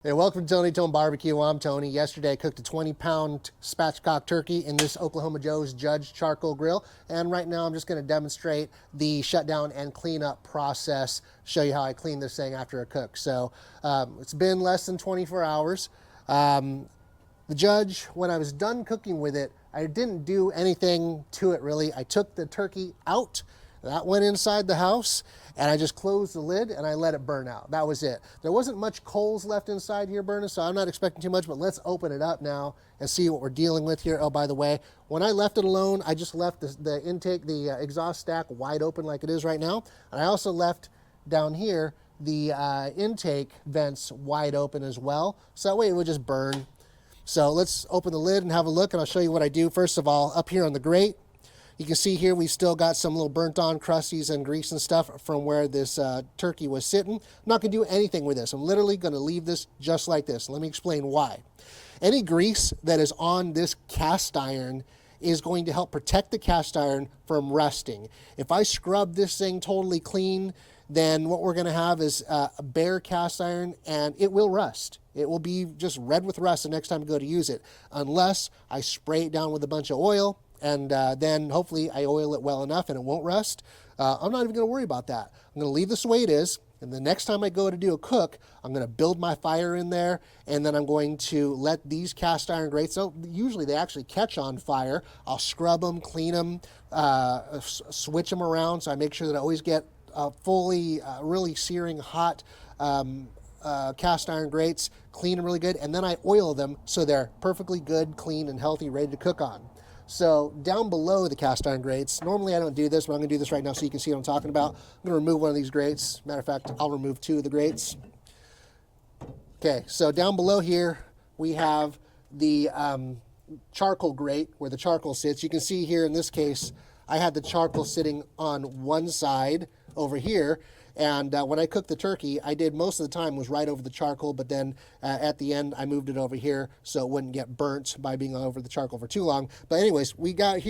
Hey, welcome to Tony Tone Barbecue. I'm Tony. Yesterday I cooked a 20-pound spatchcock turkey in this Oklahoma Joe's Judge charcoal grill. And right now I'm just going to demonstrate the shutdown and cleanup process, show you how I clean this thing after a cook. So it's been less than 24 hours. The Judge, when I was done cooking with it, I didn't do anything to it really. I took the turkey out. That went inside the house, and I just closed the lid and I let it burn out. That was it. There wasn't much coals left inside here burning, so I'm not expecting too much, but let's open it up now and see what we're dealing with here. Oh, by the way, when I left it alone, I just left the intake, the exhaust stack wide open like it is right now. And I also left down here the intake vents wide open as well, so that way it would just burn. So let's open the lid and have a look, and I'll show you what I do. First of all, up here on the grate, you can see here we've still got some little burnt on crusties and grease and stuff from where this turkey was sitting. I'm not going to do anything with this. I'm literally going to leave this just like this. Let me explain why. Any grease that is on this cast iron is going to help protect the cast iron from rusting. If I scrub this thing totally clean, then what we're going to have is a bare cast iron, and it will rust. It will be just red with rust the next time I go to use it, unless I spray it down with a bunch of oil, and then hopefully I oil it well enough and it won't rust. I'm not even going to worry about that. I'm going to leave this the way it is, and the next time I go to do a cook, I'm going to build my fire in there, and then I'm going to let these cast iron grates, so usually they actually catch on fire. I'll scrub them, clean them, switch them around, so I make sure that I always get fully really searing hot cast iron grates, clean them really good, and then I oil them so they're perfectly good, clean, and healthy, ready to cook on. So down below the cast iron grates, normally I don't do this, but I'm going to do this right now so you can see what I'm talking about. I'm going to remove one of these grates. Matter of fact, I'll remove two of the grates. Okay, so down below here we have the charcoal grate where the charcoal sits. You can see here in this case, I had the charcoal sitting on one side over here. And when I cooked the turkey, I did most of the time was right over the charcoal, but then at the end I moved it over here so it wouldn't get burnt by being over the charcoal for too long. But anyways, we've got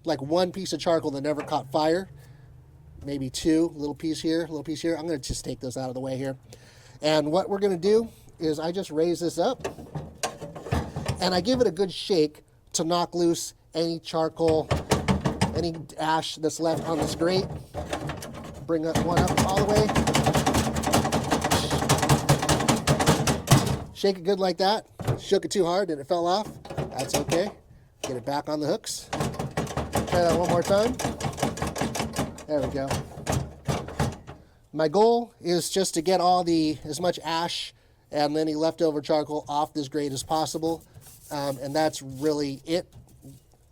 like one piece of charcoal that never caught fire, maybe two, little piece here, little piece here. I'm going to just take those out of the way here. And what we're going to do is I just raise this up and I give it a good shake to knock loose any charcoal, any ash that's left on this grate. Bring that one up all the way. Shake it good like that. Shook it too hard and it fell off. That's okay. Get it back on the hooks. Try that one more time. There we go. My goal is just to get as much ash and any leftover charcoal off this grate as possible. And that's really it.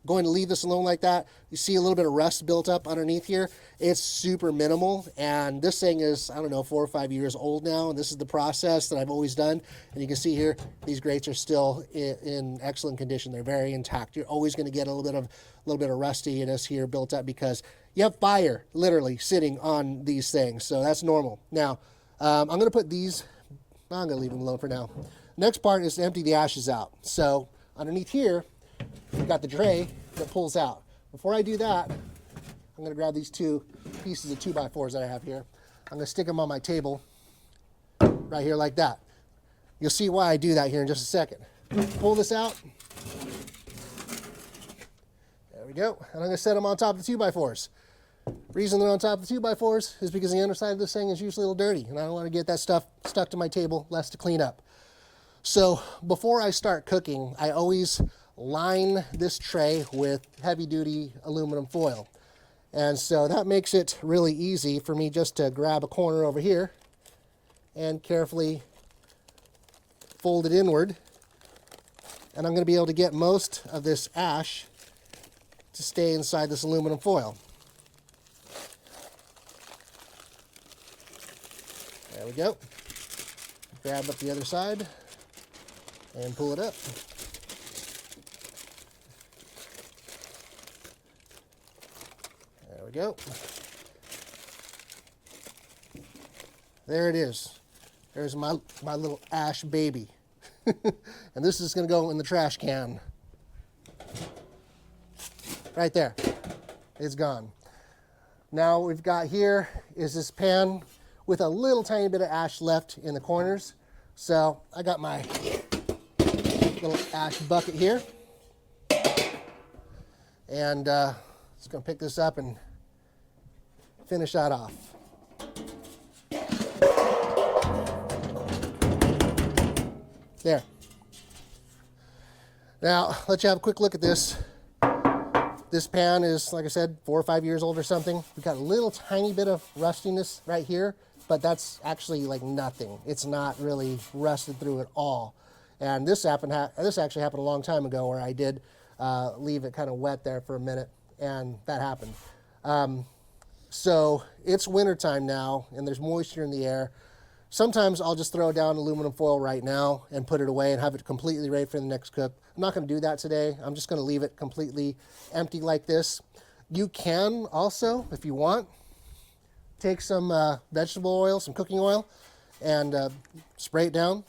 Going to leave this alone like that. You see a little bit of rust built up underneath here. It's super minimal, and this thing is, I don't know, 4 or 5 years old now, and this is the process that I've always done. And you can see here, these grates are still in excellent condition. They're very intact. You're always going to get a little bit of rustiness here built up because you have fire literally sitting on these things, so that's normal. Now, I'm going to put these. I'm going to leave them alone for now. Next part is to empty the ashes out. So underneath here, we've got the tray that pulls out. Before I do that, I'm going to grab these two pieces of 2x4s that I have here. I'm going to stick them on my table right here like that. You'll see why I do that here in just a second. Pull this out. There we go. And I'm going to set them on top of the 2x4s. Reason they're on top of the 2x4s is because the underside of this thing is usually a little dirty, and I don't want to get that stuff stuck to my table, less to clean up. So before I start cooking, I always line this tray with heavy-duty aluminum foil. And so that makes it really easy for me just to grab a corner over here and carefully fold it inward. And I'm going to be able to get most of this ash to stay inside this aluminum foil. There we go. Grab up the other side and pull it up. There we go. There it is. There's my little ash baby. And this is going to go in the trash can. Right there. It's gone. Now we've got here is this pan with a little tiny bit of ash left in the corners. So I got my little ash bucket here. And just gonna pick this up and finish that off. There. Now, let you have a quick look at this. This pan is, like I said, 4 or 5 years old or something. We've got a little tiny bit of rustiness right here, but that's actually like nothing. It's not really rusted through at all. And this actually happened a long time ago, where I did leave it kind of wet there for a minute, and that happened. So it's wintertime now, and there's moisture in the air. Sometimes I'll just throw down aluminum foil right now and put it away and have it completely ready for the next cook. I'm not going to do that today. I'm just going to leave it completely empty like this. You can also, if you want, take some vegetable oil, some cooking oil, and spray it down,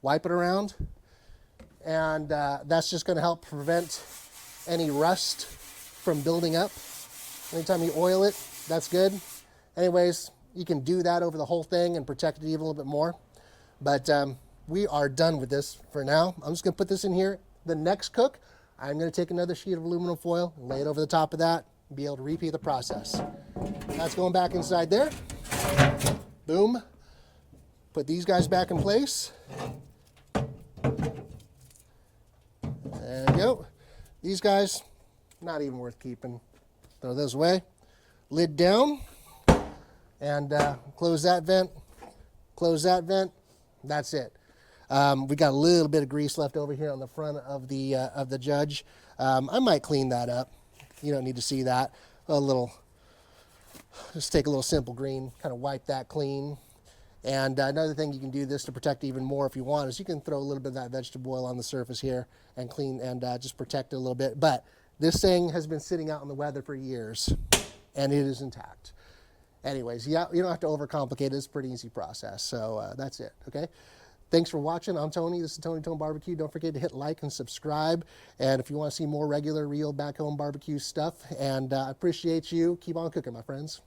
wipe it around, and that's just going to help prevent any rust from building up. Anytime you oil it, that's good. Anyways, you can do that over the whole thing and protect it even a little bit more. But we are done with this for now. I'm just going to put this in here. The next cook, I'm going to take another sheet of aluminum foil, lay it over the top of that, and be able to repeat the process. That's going back inside there. Boom. Put these guys back in place. There you go. These guys, not even worth keeping. Throw those away. Lid down. And close that vent, close that vent. That's it. We got a little bit of grease left over here on the front of the judge. I might clean that up. You don't need to see that. Just take a little simple green, kind of wipe that clean. And another thing you can do this to protect even more if you want is you can throw a little bit of that vegetable oil on the surface here and clean and just protect it a little bit. But this thing has been sitting out in the weather for years, and it is intact. Anyways, yeah, you don't have to overcomplicate it. It's a pretty easy process. So that's it, okay? Thanks for watching. I'm Tony. This is Tony Tone Barbecue. Don't forget to hit like and subscribe. And if you want to see more regular, real back home barbecue stuff, and I appreciate you. Keep on cooking, my friends.